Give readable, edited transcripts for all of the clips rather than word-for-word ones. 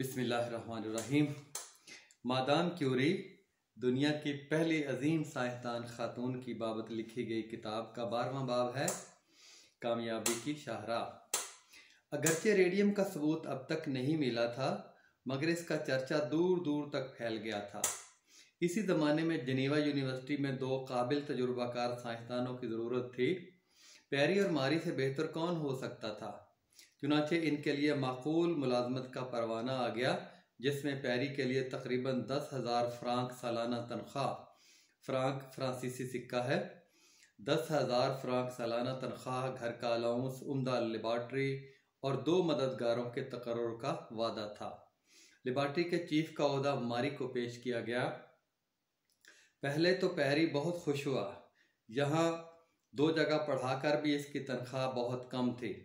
बिस्मिल्लाहिर्रहमानिर्रहीम। Madame Curie दुनिया की पहली अजीम साइंसदान खातून की बाबत लिखी गई किताब का 12वां बाब है कामयाबी की शाहराह। अगरचे रेडियम का सबूत अब तक नहीं मिला था, मगर इसका चर्चा दूर दूर तक फैल गया था। इसी ज़माने में जनीवा यूनिवर्सिटी में दो काबिल तजुर्बाकार साइंसदानों की ज़रूरत थी। पेरी और मारी से बेहतर कौन हो सकता था। चुनाचे इनके लिए माकूल मुलाजमत का परवाना आ गया, जिसमें पेरी के लिए तकरीबन 10,000 फ्रांक सालाना तनख्वाह, फ्रांक फ्रांसीसी सिक्का है, 10,000 फ्रांक सालाना तनख्वाह, घर का अलाउंस, उम्दा लेबॉर्ट्री और 2 मददगारों के तकर्रुर का वादा था। लेबॉर्ट्री के चीफ का ओहदा मारी को पेश किया गया। पहले तो पेरी बहुत खुश हुआ। यहाँ 2 जगह पढ़ाकर भी इसकी तनख्वाह बहुत कम थी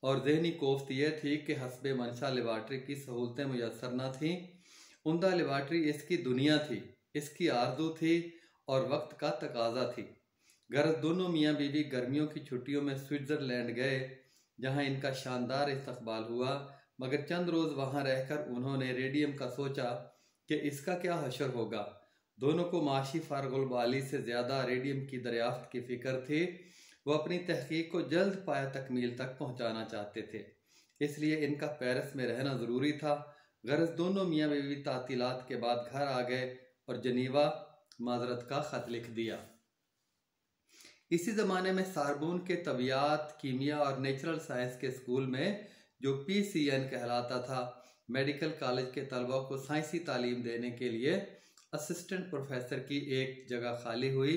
और जहनी कोफ्त यह थी कि हस्बे मंशा लेबॉर्ट्री की सहूलतें मुयसर न थीं। उम्दा लेबॉर्ट्री इसकी दुनिया थी, इसकी आरज़ू थी और वक्त का तकाजा थी। गर्ज दोनों मियाँ बीवी गर्मियों की छुट्टियों में स्विट्ज़रलैंड गए, जहाँ इनका शानदार इस्तकबाल हुआ। मगर चंद रोज़ वहाँ रहकर उन्होंने रेडियम का सोचा कि इसका क्या हशर होगा। दोनों को माशी फारगुलबाली से ज़्यादा रेडियम की दरियाफ्त की फ़िक्र थी। वो अपनी तहकीक को जल्द पाया तकमील तक पहुँचाना चाहते थे, इसलिए इनका पेरिस में रहना ज़रूरी था। गर्ज दोनों मियाँ बीवी तातीलात के बाद घर आ गए और जनीवा माजरत का ख़त लिख दिया। इसी ज़माने में सारबून के तबियात, कीमिया और नेचुरल साइंस के स्कूल में, जो PCN कहलाता था, मेडिकल कॉलेज के तलबा को साइंसी तालीम देने के लिए असिस्टेंट प्रोफेसर की एक जगह खाली हुई।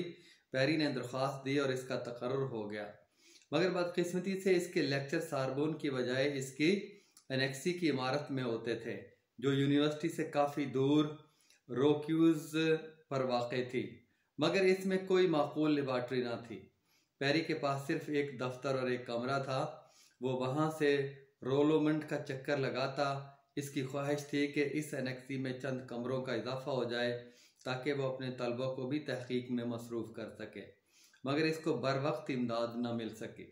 पेरी ने दरख्वास्त दी और इसका तकर्रुर हो गया, मगर बदकिस्मती से इसके लेक्चर सारबोन की बजाय इसकी एनेक्सी की इमारत में होते थे, जो यूनिवर्सिटी से काफ़ी दूर रोक्यूज पर वाक़ थी। मगर इसमें कोई माकूल लेबॉर्ट्री ना थी। पेरी के पास सिर्फ एक दफ्तर और एक कमरा था। वो वहाँ से रोलोमंड का चक्कर लगाता। इसकी ख्वाहिश थी कि इस एनेक्सी में चंद कमरों का इजाफा हो जाए ताकि वह अपने तलबा को भी तहकीक में मसरूफ़ कर सके, मगर इसको बर वक्त इमदाद न मिल सकी।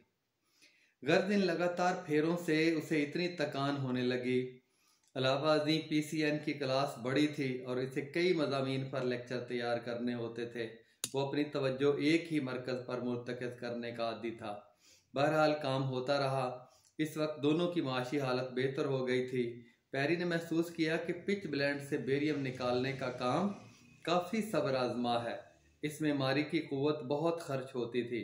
गर्द इन लगातार फेरों से उसे इतनी तकान होने लगी। अलाहाबादी PCN की क्लास बड़ी थी और इसे कई मज़ामीन पर लेक्चर तैयार करने होते थे। वो अपनी तवज्जो एक ही मरकज़ पर मुर्तकज़ करने का आदी था। बहरहाल काम होता रहा। इस वक्त दोनों की माशी हालत बेहतर हो गई थी। पेरी ने महसूस किया कि पिच ब्लेंड से बेरियम निकालने का काम काफ़ी सब्र आजमा है। इसमें मारी की कुव्वत बहुत खर्च होती थी।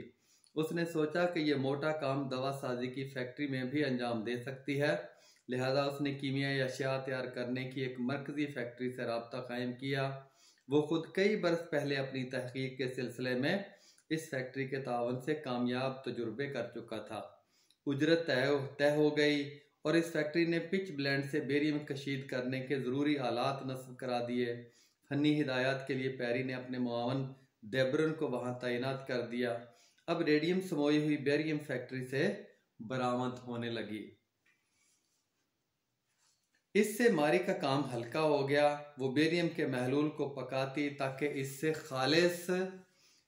उसने सोचा कि यह मोटा काम दवा साजी की फैक्ट्री में भी अंजाम दे सकती है। लिहाजा उसने कीमियाई अशिया तैयार करने की एक मरकजी फैक्ट्री से रब्ता कायम किया। वो खुद कई बरस पहले अपनी तहकीक के सिलसिले में इस फैक्ट्री के तावन से कामयाब तजुर्बे कर चुका था। उजरत तय हो गई और इस फैक्ट्री ने पिच ब्लेंड से बेरियम कशीद करने के ज़रूरी आलात नस्ब करा दिए। फनी हिदायत के लिए पेरी ने अपने मुआवन देब्रन को वहां तैनात कर दिया। अब रेडियम समोई हुई बेरियम फैक्ट्री से बरामद होने लगी। इससे मारी का काम हल्का हो गया। वो बेरियम के महलूल को पकाती ताकि इससे खालिस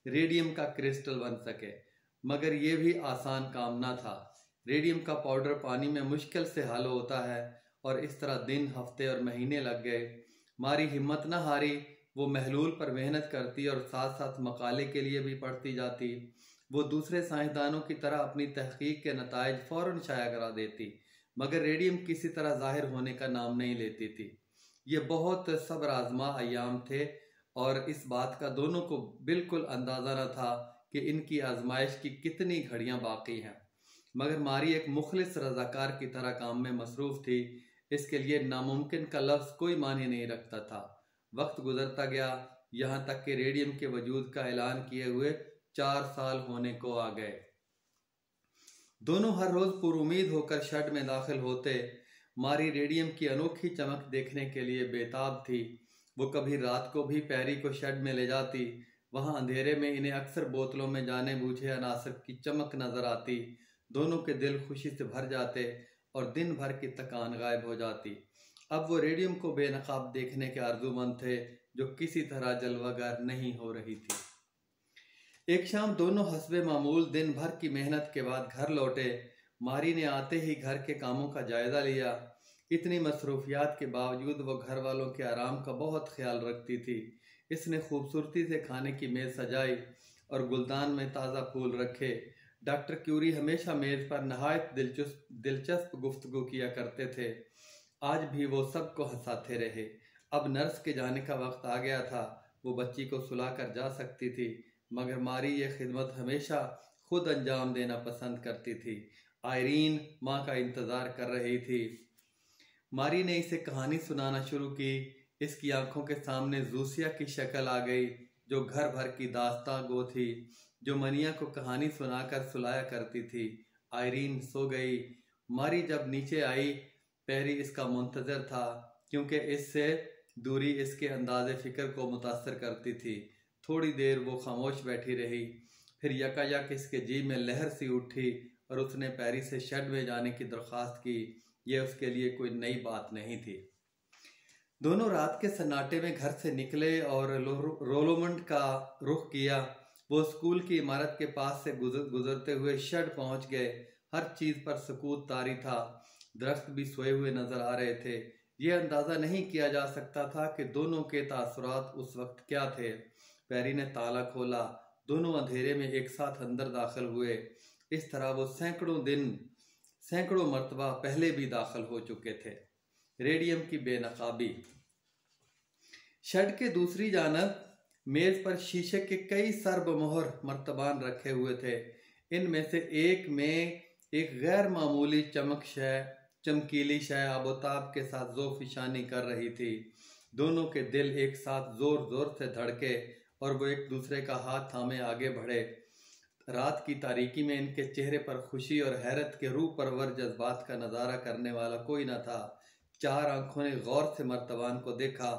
रेडियम का क्रिस्टल बन सके, मगर यह भी आसान काम ना था। रेडियम का पाउडर पानी में मुश्किल से हल होता है और इस तरह दिन, हफ्ते और महीने लग गए। मारी हिम्मत न हारी। वो महलूल पर मेहनत करती और साथ साथ मकाले के लिए भी पढ़ती जाती। वो दूसरे साइंसदानों की तरह अपनी तहकीक के नताइज फ़ौरन शाया करा देती, मगर रेडियम किसी तरह ज़ाहिर होने का नाम नहीं लेती थी। ये बहुत सब्र आजमा अयाम थे और इस बात का दोनों को बिल्कुल अंदाज़ा न था कि इनकी आजमाइश की कितनी घड़ियाँ बाकी हैं। मगर मारी एक मुखलिस रज़ाकार की तरह काम में मसरूफ़ थी। इसके लिए नामुमकिन का लफ्ज़ कोई मानी नहीं रखता था। वक्त गुजरता गया, यहाँ तक कि रेडियम के वजूद का ऐलान किए हुए 4 साल होने को आ गए। दोनों हर रोज़ पुरुमीद होकर शेड में दाखिल होते। मारी रेडियम की अनोखी चमक देखने के लिए बेताब थी। वो कभी रात को भी पेरी को शेड में ले जाती। वहाँ अंधेरे में इन्हें अक्सर बोतलों में जाने बूझे अनासर की चमक नजर आती। दोनों के दिल खुशी से भर जाते और दिन भर की थकान गायब हो जाती। अब वो रेडियम को बेनकाब देखने के आरज़ूमंद थे, जो किसी तरह जलवागर नहीं हो रही थी। एक शाम दोनों हस्बे मामूल दिन भर की मेहनत के बाद घर लौटे। मारी ने आते ही घर के कामों का जायजा लिया। इतनी मसरूफियात के बावजूद वो घर वालों के आराम का बहुत ख्याल रखती थी। इसने खूबसूरती से खाने की मेज़ सजाई और गुलदान में ताज़ा फूल रखे। डॉक्टर क्यूरी हमेशा मेज़ पर नहायत दिलचस्प गुफ्तगू किया करते थे। आज भी वो सबको हंसाते रहे। अब नर्स के जाने का वक्त आ गया था। वो बच्ची को सुलाकर जा सकती थी, मगर मारी ये खिदमत हमेशा खुद अंजाम देना पसंद करती थी। आयरीन माँ का इंतज़ार कर रही थी। मारी ने इसे कहानी सुनाना शुरू की। इसकी आंखों के सामने जूसिया की शक्ल आ गई, जो घर भर की दास्तां गो थी, जो मनिया को कहानी सुनाकर सुलाया करती थी। आयरीन सो गई। मारी जब नीचे आई, पैरी इसका मुंतजर था, क्योंकि इससे दूरी इसके अंदाज़े फ़िक्र को मुतासर करती थी। थोड़ी देर वो खामोश बैठी रही, फिर यकायक इसके जी में लहर सी उठी और उसने पैरी से शेड में जाने की दरख्वास्त की। यह उसके लिए कोई नई बात नहीं थी। दोनों रात के सन्नाटे में घर से निकले और रोलोमंड का रुख किया। वो स्कूल की इमारत के पास से गुजरते हुए शेड पहुंच गए। हर चीज़ पर सुकूत तारी था। दरख्त भी सोए हुए नजर आ रहे थे। यह अंदाज़ा नहीं किया जा सकता था कि दोनों के तासुरात उस वक्त क्या थे। पैरी ने ताला खोला। दोनों अंधेरे में एक साथ अंदर दाखिल हुए। इस तरह वो सैकड़ों मरतबा पहले भी दाखिल हो चुके थे। रेडियम की बेनकाबी। शेड के दूसरी जानब मेज पर शीशे के कई सर्ब मोहर मर्तबान रखे हुए थे। इनमें से एक में एक गैर मामूली चमकीली शय आबोताब के साथ ज़ोफ़िशानी कर रही थी। दोनों के दिल एक साथ जोर जोर से धड़के और वो एक दूसरे का हाथ थामे आगे बढ़े। रात की तारीकी में इनके चेहरे पर खुशी और हैरत के रूह परवर जज्बात का नज़ारा करने वाला कोई न था। चार आंखों ने गौर से मर्तबान को देखा,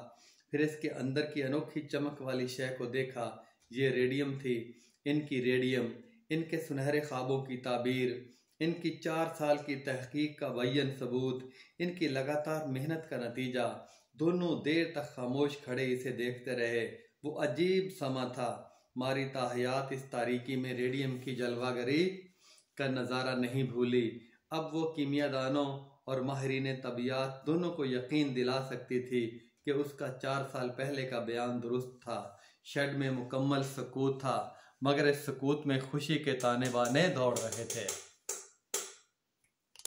फिर इसके अंदर की अनोखी चमक वाली शय को देखा। ये रेडियम थी, इनकी रेडियम, इनके सुनहरे ख्वाबों की ताबीर, इनकी 4 साल की तहकीक का बय्यन सबूत, इनकी लगातार मेहनत का नतीजा। दोनों देर तक खामोश खड़े इसे देखते रहे। वो अजीब समा था। मारी ताहयात इस तारीकी में रेडियम की जलवागरी का नज़ारा नहीं भूली। अब वो कीमियादानों और माहिरीन तबियात दोनों को यकीन दिला सकती थी कि उसका 4 साल पहले का बयान दुरुस्त था। शेड में मुकम्मल सुकूत था, मगर इस सुकूत में खुशी के ताने बाने दौड़ रहे थे।